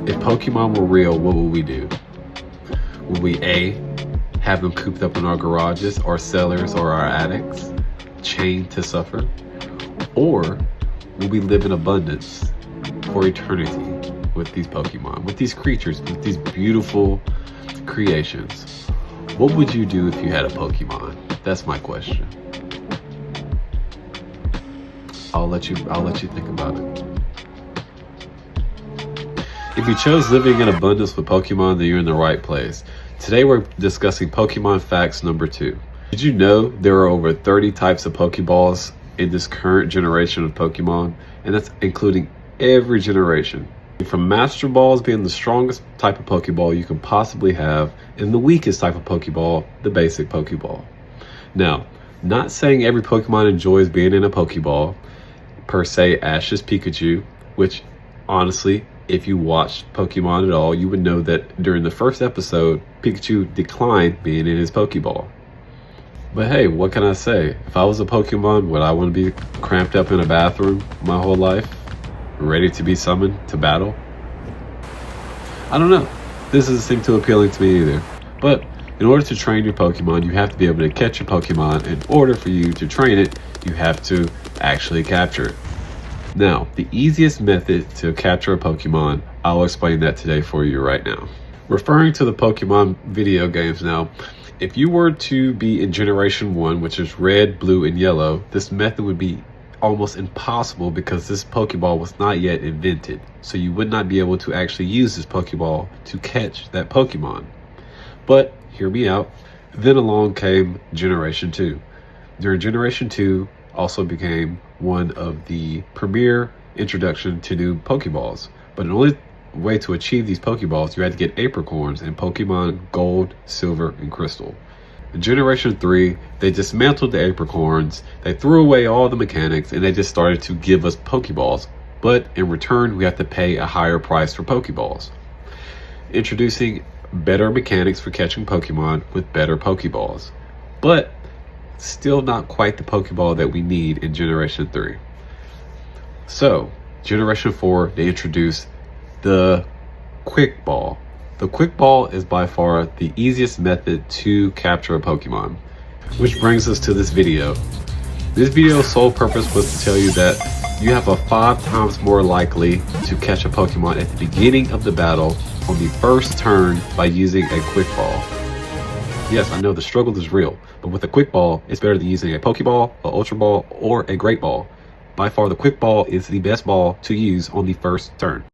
If Pokemon were real, what would we do? Would we A, have them cooped up in our garages, our cellars, or our attics, chained to suffer? Or will we live in abundance for eternity with these Pokemon, with these creatures, with these beautiful creations? What would you do if you had a Pokemon? That's my question. I'll let you think about it. If you chose living in abundance with Pokemon, then you're in the right place. Today we're discussing Pokemon facts number 2. Did you know there are over 30 types of Pokeballs in this current generation of Pokemon? And that's including every generation. From Master Balls being the strongest type of Pokeball you can possibly have, and the weakest type of Pokeball, the basic Pokeball. Now, not saying every Pokemon enjoys being in a Pokeball, per se Ash's Pikachu, which honestly, if you watched Pokemon at all, you would know that during the first episode, Pikachu declined being in his Pokeball. But hey, what can I say? If I was a Pokemon, would I want to be cramped up in a bathroom my whole life, ready to be summoned to battle? I don't know. This doesn't seem too appealing to me either. But in order to train your Pokemon, you have to be able to catch your Pokemon. In order for you to train it, you have to actually capture it. Now, the easiest method to capture a Pokemon, I'll explain that today for you right now. Referring to the Pokemon video games now, if you were to be in Generation 1, which is red, blue, and yellow, this method would be almost impossible because this Pokeball was not yet invented. So you would not be able to actually use this Pokeball to catch that Pokemon. But, hear me out, then along came Generation 2. During Generation 2, also became one of the premier introduction to new Pokeballs. But the only way to achieve these Pokeballs, you had to get apricorns in Pokemon Gold, Silver, and Crystal. In Generation 3, they dismantled the apricorns, they threw away all the mechanics, and they just started to give us Pokeballs. But in return, we have to pay a higher price for Pokeballs. Introducing better mechanics for catching Pokemon with better Pokeballs. But still not quite the Pokeball that we need in Generation 3. So, Generation 4, they introduced the Quick Ball. The Quick Ball is by far the easiest method to capture a Pokemon. Which brings us to this video. This video's sole purpose was to tell you that you have a 5 times more likely to catch a Pokemon at the beginning of the battle on the first turn by using a Quick Ball. Yes, I know the struggle is real, but with a Quick Ball, it's better than using a Pokeball, a Ultra Ball, or a Great Ball. By far, the Quick Ball is the best ball to use on the first turn.